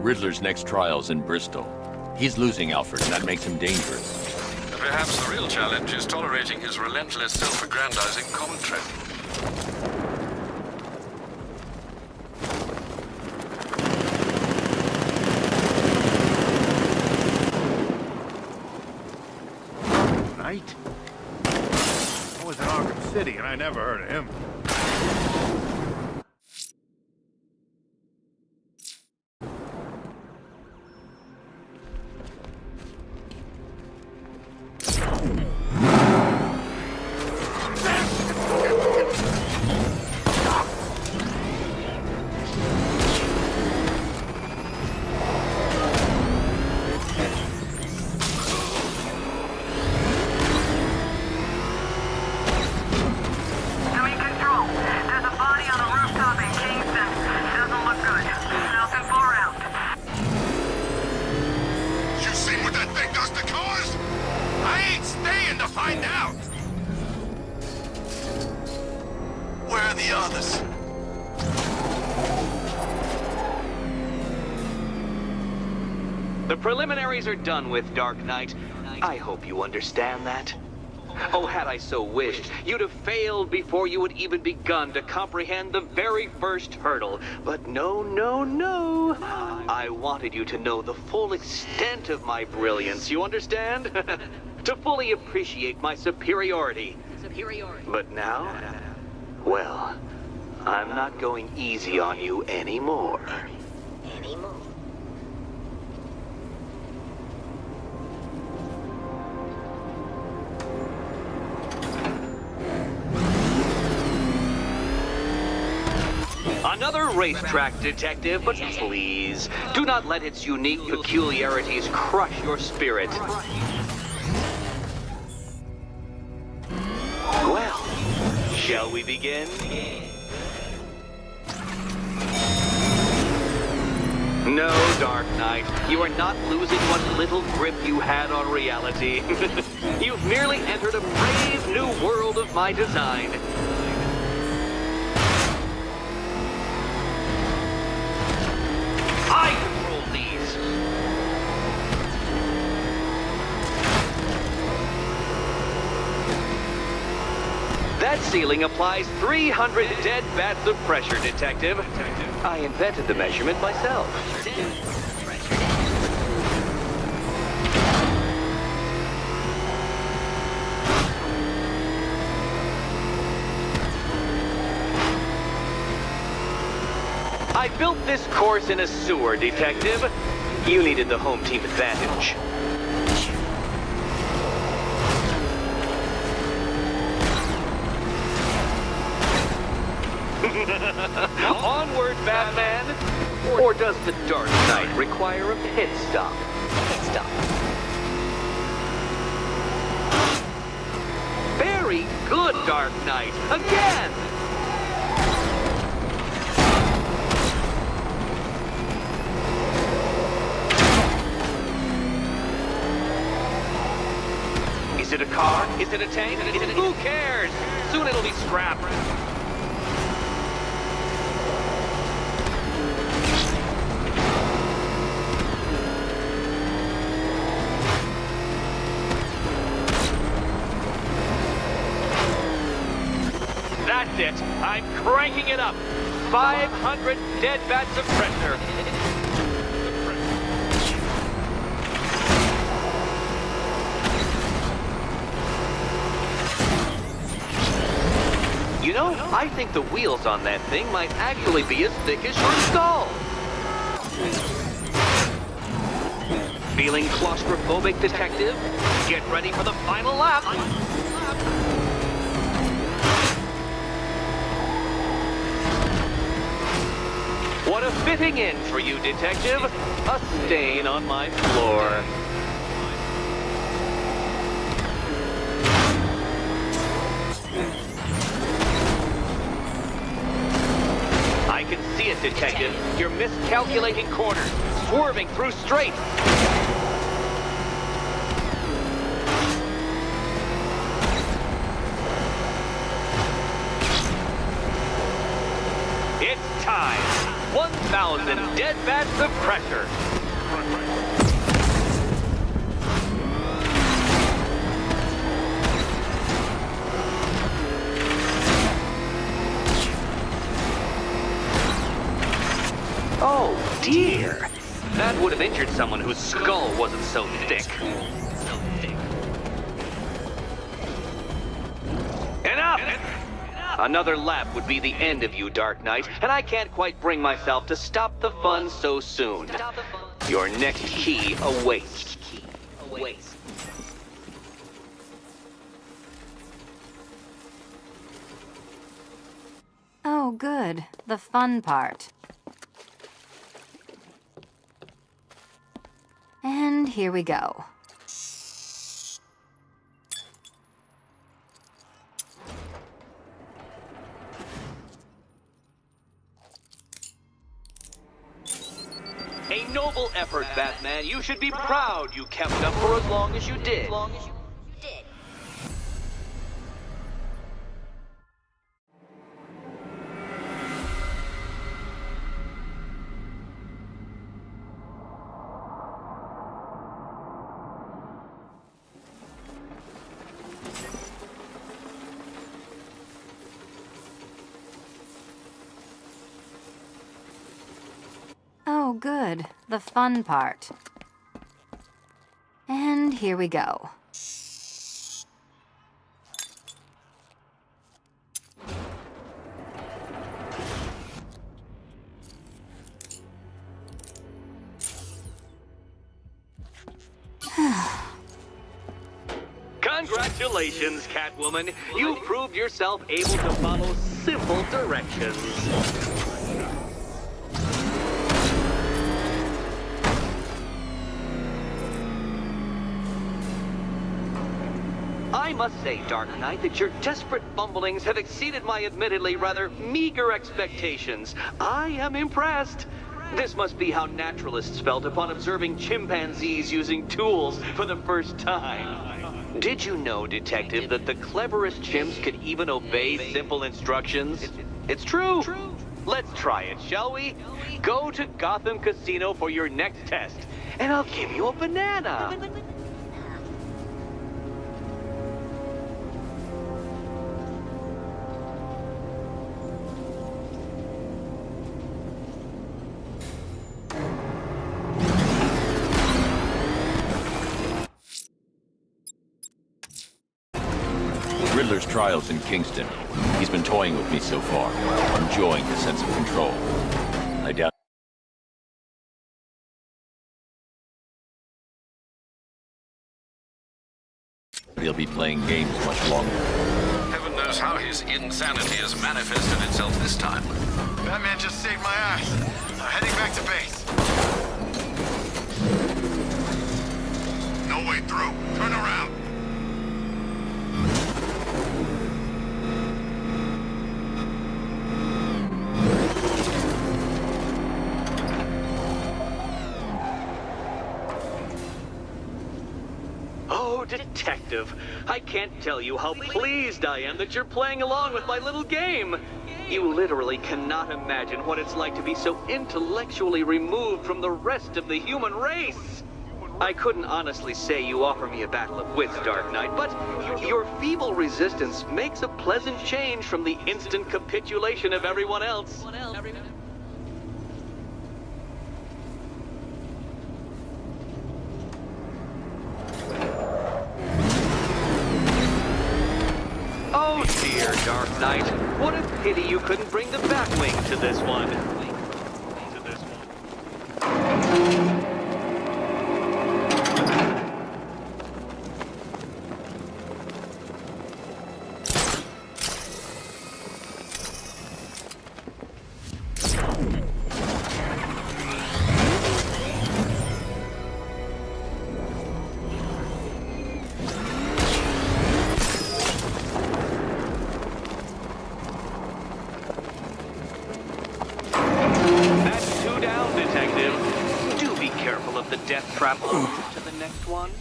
Riddler's next trial's in Bristol. He's losing Alfred, and that makes him dangerous. Perhaps the real challenge is tolerating his relentless self-aggrandizing commentary. Knight? I was in Arkham City and I never heard of him. The preliminaries are done with, Dark Knight. I hope you understand that. Oh, had I so wished, you'd have failed before you had even begun to comprehend the very first hurdle. But no, no, no. I wanted you to know the full extent of my brilliance, you understand? To fully appreciate my superiority. But now, well, I'm not going easy on you anymore. Another racetrack, detective, but please, do not let its unique peculiarities crush your spirit. Well, shall we begin? No, Dark Knight, you are not losing what little grip you had on reality. You've merely entered a brave new world of my design. I control these. That ceiling applies 300 dead bats of pressure, Detective. I invented the measurement myself. I built this course in a sewer, Detective. You needed the home team advantage. Onward, Batman! Or does the Dark Knight require a pit stop? Very good, Dark Knight! Again! Is it a car? Is it a tank? Who cares? Soon it'll be scrapped. That's it. I'm cranking it up. 500 dead bats of pressure. You know, I think the wheels on that thing might actually be as thick as your skull. Feeling claustrophobic, Detective? Get ready for the final lap. What a fitting end for you, Detective. A stain on my floor. I can see it, Detective. You're miscalculating corners, swerving through straights. It's time. 1,000 dead bats of pressure. Oh, dear. That would have injured someone whose skull wasn't so thick. Enough! Another lap would be the end of you, Dark Knight, and I can't quite bring myself to stop the fun so soon. Your next key awaits. Oh, good. The fun part. And here we go. A noble effort, Batman. You should be proud you kept up for as long as you did. Oh, good. The fun part. And here we go. Congratulations, Catwoman. You proved yourself able to follow simple directions. I must say, Dark Knight, that your desperate fumblings have exceeded my admittedly rather meager expectations. I am impressed. This must be how naturalists felt upon observing chimpanzees using tools for the first time. Did you know, Detective, that the cleverest chimps could even obey simple instructions? It's true. Let's try it, shall we? Go to Gotham Casino for your next test, and I'll give you a banana. Riddler's trial's in Kingston. He's been toying with me so far, enjoying the sense of control. I doubt he'll be playing games much longer. Heaven knows how his insanity has manifested itself this time. Batman just saved my ass. I'm heading back to base. No way through. Turn around. Oh, Detective, I can't tell you how pleased I am that you're playing along with my little game. You literally cannot imagine what it's like to be so intellectually removed from the rest of the human race. I couldn't honestly say you offer me a battle of wits, Dark Knight, but your feeble resistance makes a pleasant change from the instant capitulation of everyone else. Oh dear, Dark Knight. What a pity you couldn't bring the Batwing to this one. That's two down, Detective. Do be careful of the death trap to the next one.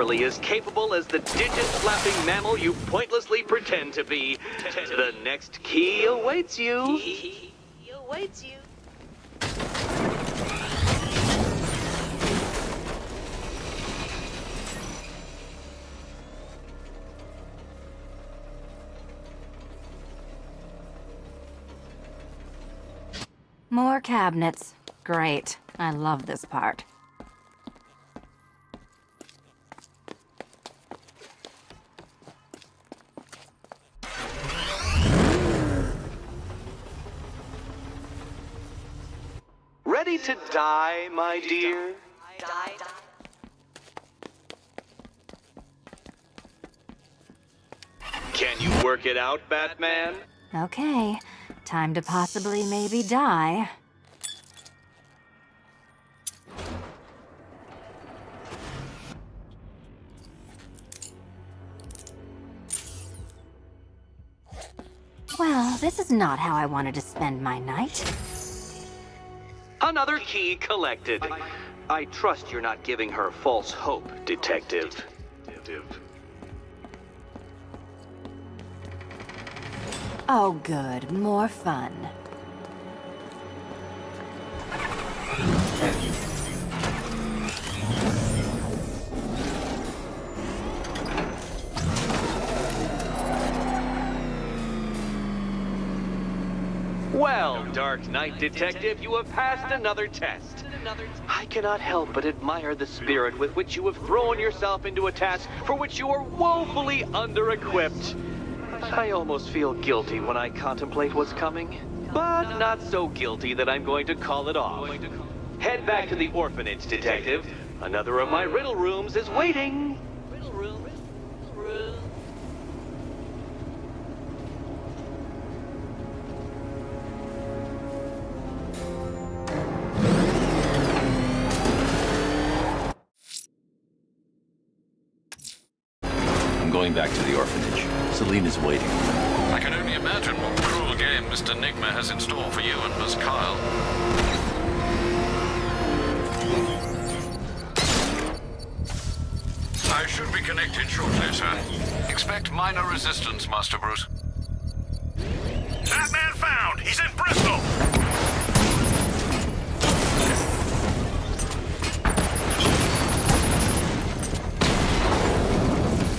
literally as capable as the digit-slapping mammal you pointlessly pretend to be. The next key awaits you. More cabinets. Great. I love this part. Ready to die, my dear? Can you work it out, Batman? Okay. Time to possibly maybe die. Well, this is not how I wanted to spend my night. Another key collected. I trust you're not giving her false hope, Detective. Oh, good. More fun. Well, Dark Knight Detective, you have passed another test. I cannot help but admire the spirit with which you have thrown yourself into a task for which you are woefully under-equipped. I almost feel guilty when I contemplate what's coming, but not so guilty that I'm going to call it off. Head back to the orphanage, Detective. Another of my riddle rooms is waiting. I'm going back to the orphanage. Celine is waiting. I can only imagine what cruel game Mr. Nigma has in store for you and Miss Kyle. I should be connected shortly, sir. Expect minor resistance, Master Bruce. Batman found! He's in Bristol!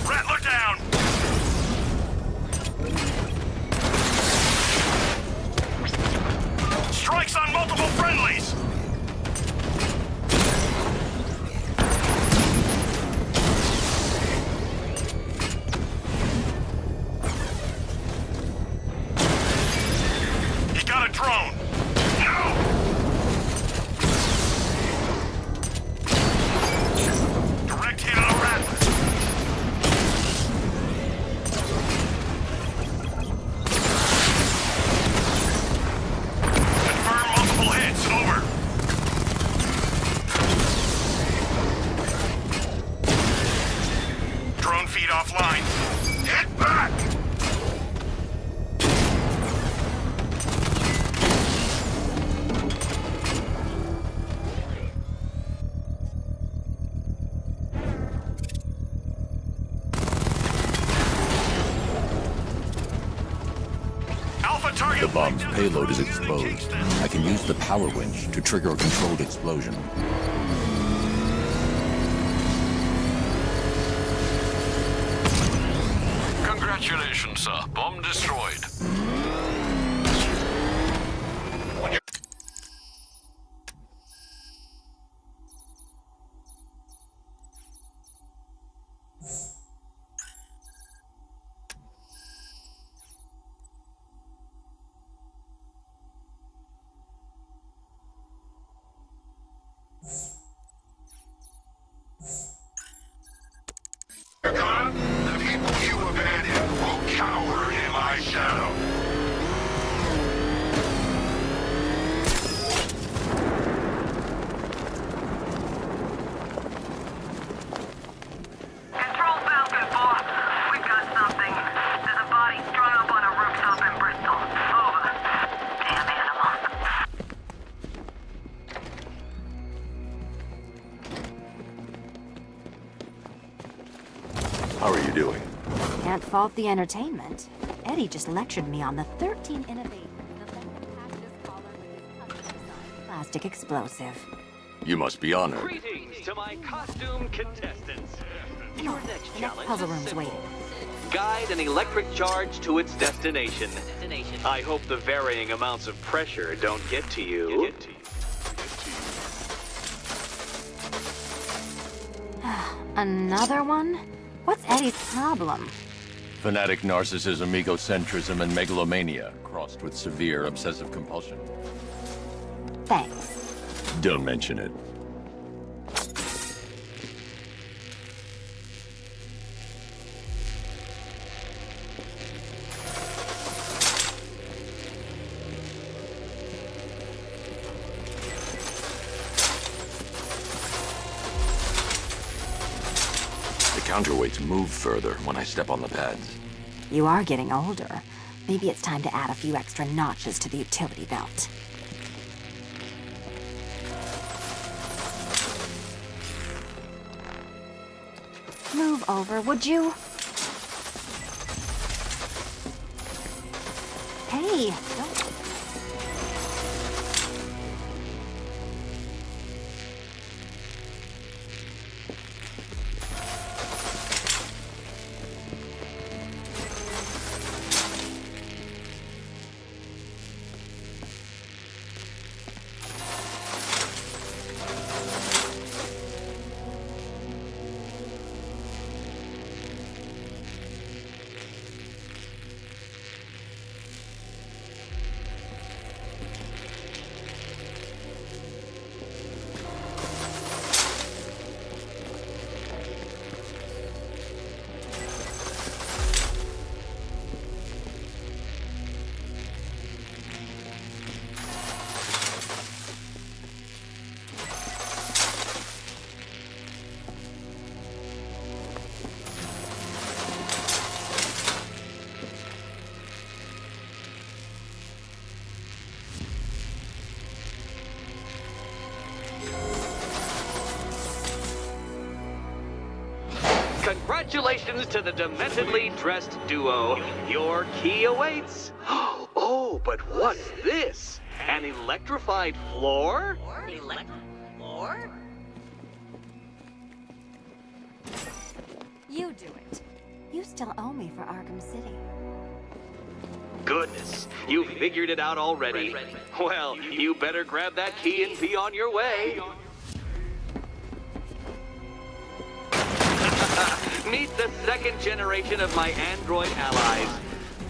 Rattler down! Strikes on multiple friendlies! He got a drone! No! Direct hit on a Rattler! Confirm multiple hits. Over. Drone feed offline. Hit back! Alpha target. The bomb's payload is exposed. I can use the power winch to trigger a controlled explosion. Congratulations, sir. Bomb destroyed. The people you abandoned will cower in my shadow. you doing? Can't fault the entertainment. Eddie just lectured me on the 13 innovations that let him pack this collar with his custom-designed plastic explosive. You must be honored. Greetings to my costume contestants. Your next The next challenge puzzle is room's simple. waiting. Guide an electric charge to its destination. I hope the varying amounts of pressure don't get to you. Another one? What's Eddie's problem? Fanatic narcissism, egocentrism, and megalomania, crossed with severe obsessive compulsion. Thanks. Don't mention it. The counterweights move further when I step on the pads. You are getting older. Maybe it's time to add a few extra notches to the utility belt. Move over, would you? Hey, don't... Congratulations to the dementedly dressed duo. Your key awaits. Oh, but what's this? An electrified floor? You do it. You still owe me for Arkham City. Goodness, you figured it out already. Well, you better grab that key and be on your way. Meet the second generation of my android allies.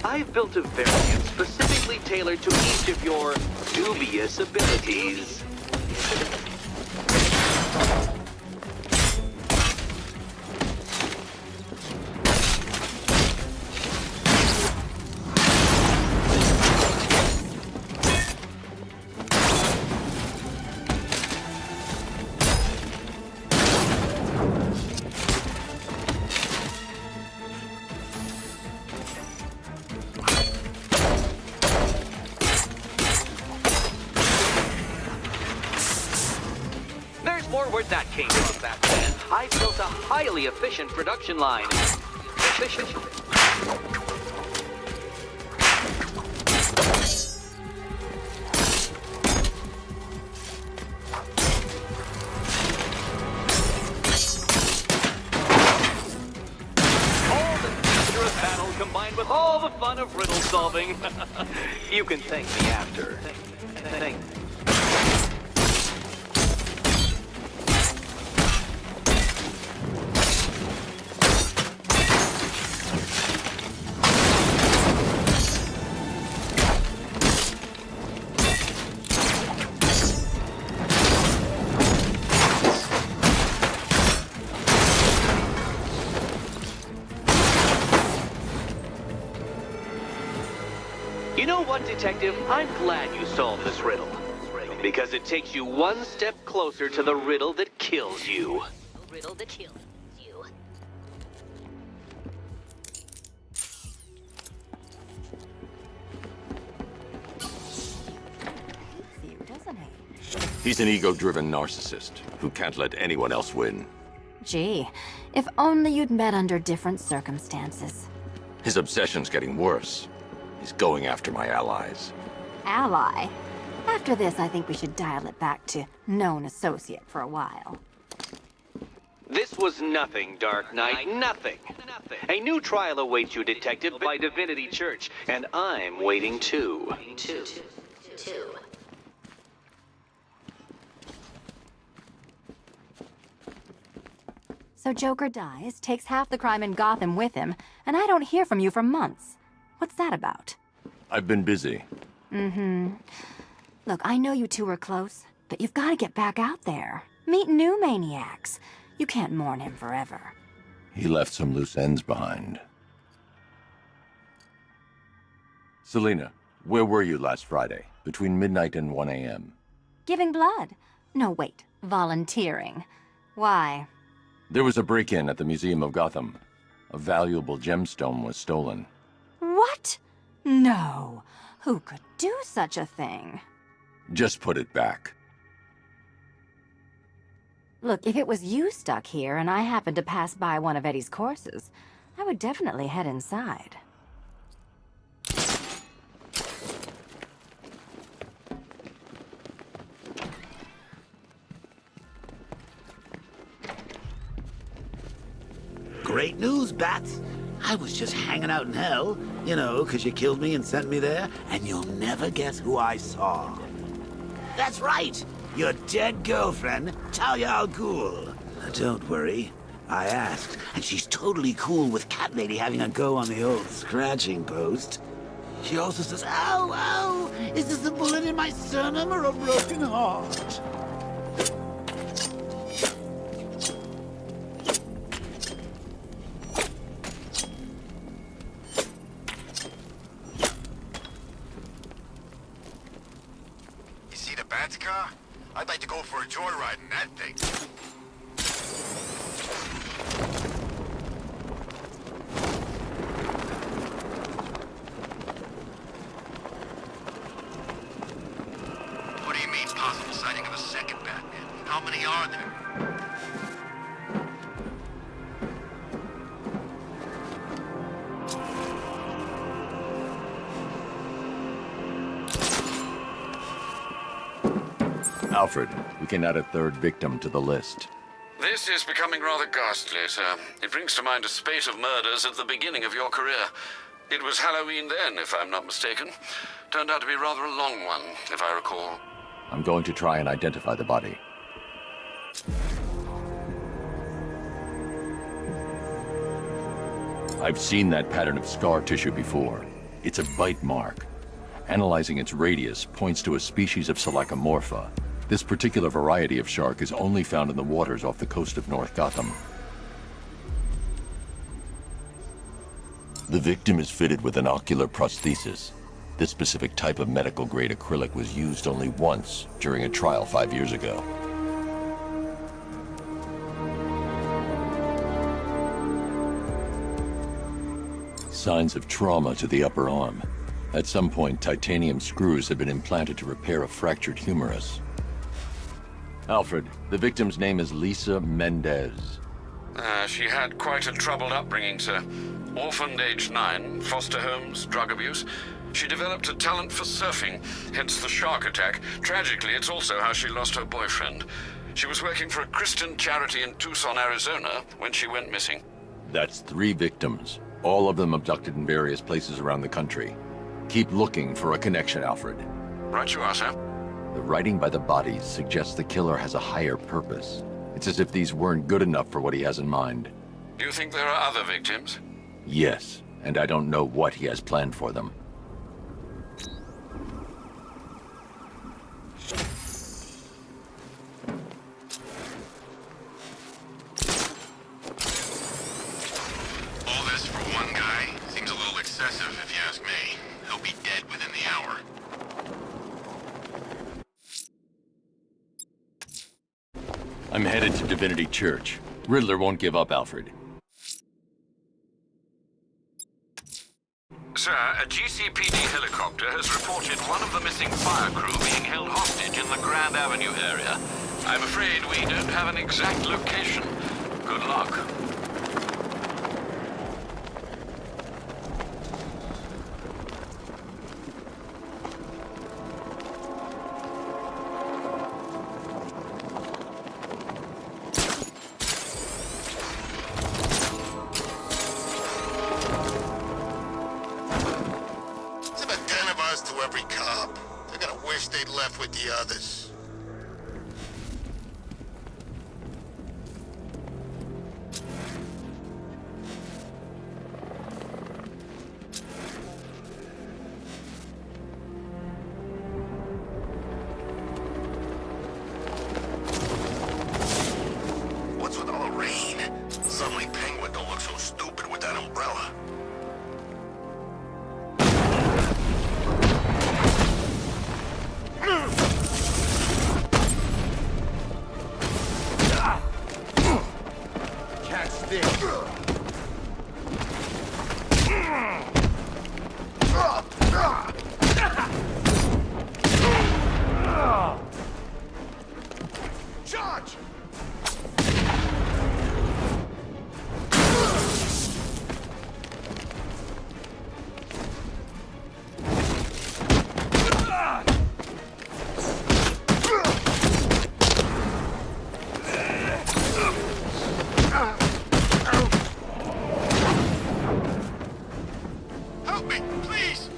I've built a variant specifically tailored to each of your dubious abilities. More where that came from back then. I built a highly efficient production line. Efficient. All the dangerous battle combined with all the fun of riddle solving. You can thank me after. Thank me. You know what, Detective? I'm glad you solved this riddle. Because it takes you one step closer to the riddle that kills you. Riddle that kills you. You, doesn't he? He's an ego-driven narcissist who can't let anyone else win. Gee, If only you'd met under different circumstances. His obsession's getting worse. He's going after my allies. Ally? After this, I think we should dial it back to known associate for a while. This was nothing, Dark Knight, nothing. A new trial awaits you, Detective, by Divinity Church, and I'm waiting too. Two. So Joker dies, takes half the crime in Gotham with him, and I don't hear from you for months. What's that about? I've been busy. Look, I know you two are close, but you've got to get back out there. Meet new maniacs. You can't mourn him forever. He left some loose ends behind. Selina, where were you last Friday, between midnight and 1 a.m.? Giving blood. No, wait. Volunteering. Why? There was a break-in at the Museum of Gotham. A valuable gemstone was stolen. What? No. Who could do such a thing? Just put it back. Look, if it was you stuck here and I happened to pass by one of Eddie's courses, I would definitely head inside. Great news, Bats. I was just hanging out in hell, you know, 'cause you killed me and sent me there, and you'll never guess who I saw. That's right, your dead girlfriend, Talia al Ghul. Don't worry, I asked, and she's totally cool with Cat Lady having a go on the old scratching post. She also says, ow, ow, is this a bullet in my sternum or a broken heart? Bat's car? I'd like to go for a joyride in that thing. What do you mean, possible sighting of a second Batman? How many are there? Alfred, we can add a third victim to the list. This is becoming rather ghastly, sir. It brings to mind a spate of murders at the beginning of your career. It was Halloween then, if I'm not mistaken. Turned out to be rather a long one, if I recall. I'm going to try and identify the body. I've seen that pattern of scar tissue before. It's a bite mark. Analyzing its radius points to a species of Selachomorpha. This particular variety of shark is only found in the waters off the coast of North Gotham. The victim is fitted with an ocular prosthesis. This specific type of medical-grade acrylic was used only once during a trial 5 years ago. Signs of trauma to the upper arm. At some point, titanium screws had been implanted to repair a fractured humerus. Alfred, the victim's name is Lisa Mendez. She had quite a troubled upbringing, sir. Orphaned aged 9, foster homes, drug abuse. She developed a talent for surfing, hence the shark attack. Tragically, it's also how she lost her boyfriend. She was working for a Christian charity in Tucson, Arizona, when she went missing. That's 3 victims, all of them abducted in various places around the country. Keep looking for a connection, Alfred. Right you are, sir. The writing by the bodies suggests the killer has a higher purpose. It's as if these weren't good enough for what he has in mind. Do you think there are other victims? Yes, and I don't know what he has planned for them. All this for one guy seems a little excessive, if you ask me. He'll be dead within the hour. I'm headed to Divinity Church. Riddler won't give up, Alfred. Sir, a GCPD helicopter has reported one of the missing fire crew being held hostage in the Grand Avenue area. I'm afraid we don't have an exact location. Good luck. through every cop. They're gonna wish they'd left with the others. What's with all the rain? Suddenly Penguin don't look so stupid with that umbrella. Catch this! Charge! Help me, please!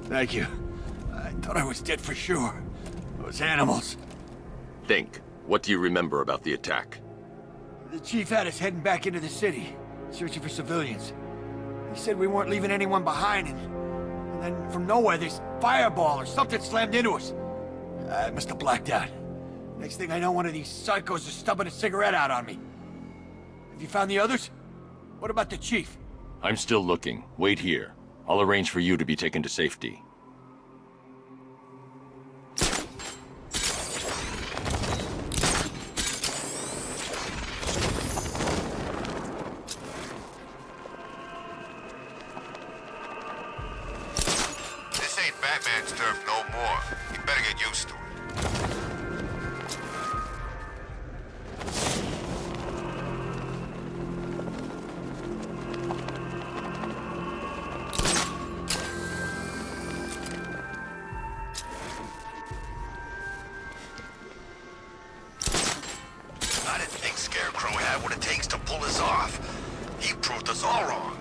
Thank you. I thought I was dead for sure. Those animals. Think. What do you remember about the attack? The chief had us heading back into the city, searching for civilians. He said we weren't leaving anyone behind, and then from nowhere this fireball or something slammed into us. I must have blacked out. Next thing I know, one of these psychos is stubbing a cigarette out on me. Have you found the others? What about the chief? I'm still looking. Wait here. I'll arrange for you to be taken to safety. This ain't Batman's turf no more. You better get used to it. I didn't think Scarecrow had what it takes to pull this off. He proved us all wrong.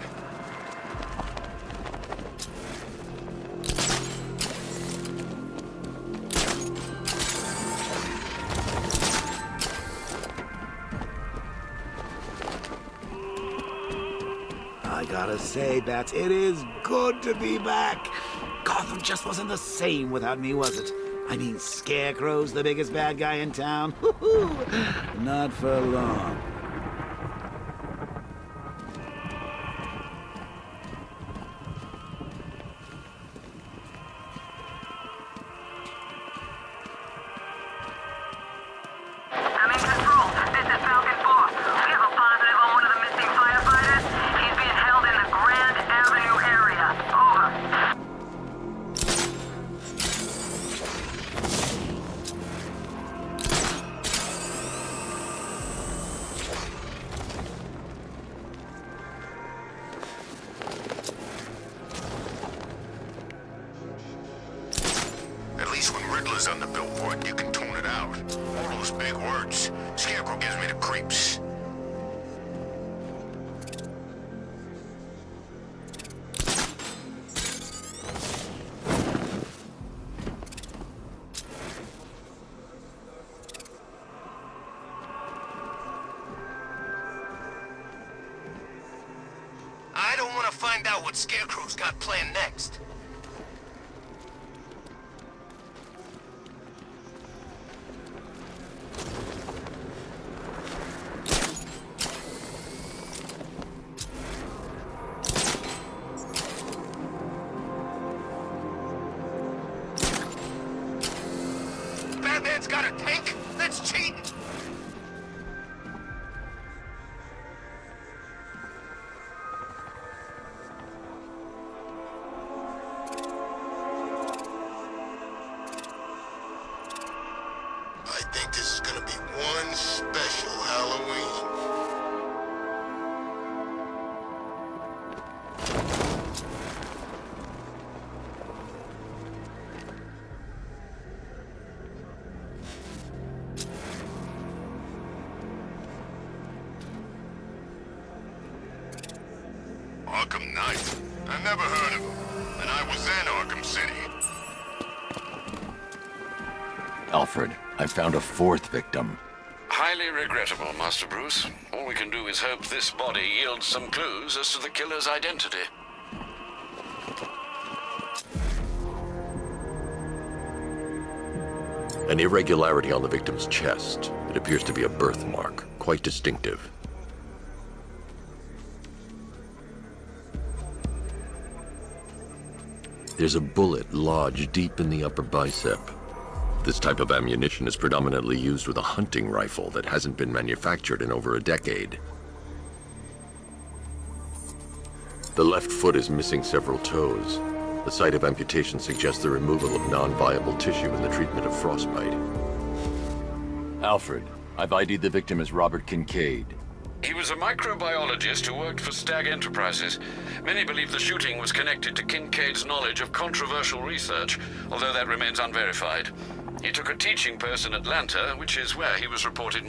I gotta say, Bats, it is good to be back. Gotham just wasn't the same without me, was it? I mean, Scarecrow's the biggest bad guy in town. Not for long. I'm in control. This is Falcon 4. We have a positive on one of the missing firefighters. He's being held in the Grand Avenue area. Over. At least when Riddler's on the billboard, you can tune it out. All those big words. Scarecrow gives me the creeps. I don't want to find out what Scarecrow's got planned next. Batman's got a tank? That's cheating! I think this is gonna be one special Halloween. Arkham Knight? I never heard of him, and I was in Arkham City. Alfred, I found a fourth victim. Highly regrettable, Master Bruce. All we can do is hope this body yields some clues as to the killer's identity. An irregularity on the victim's chest. It appears to be a birthmark, quite distinctive. There's a bullet lodged deep in the upper bicep. This type of ammunition is predominantly used with a hunting rifle that hasn't been manufactured in over a decade. The left foot is missing several toes. The site of amputation suggests the removal of non-viable tissue in the treatment of frostbite. Alfred, I've ID'd the victim as Robert Kincaid. He was a microbiologist who worked for Stag Enterprises. Many believe the shooting was connected to Kincaid's knowledge of controversial research, although that remains unverified. He took a teaching post in Atlanta, which is where he was reported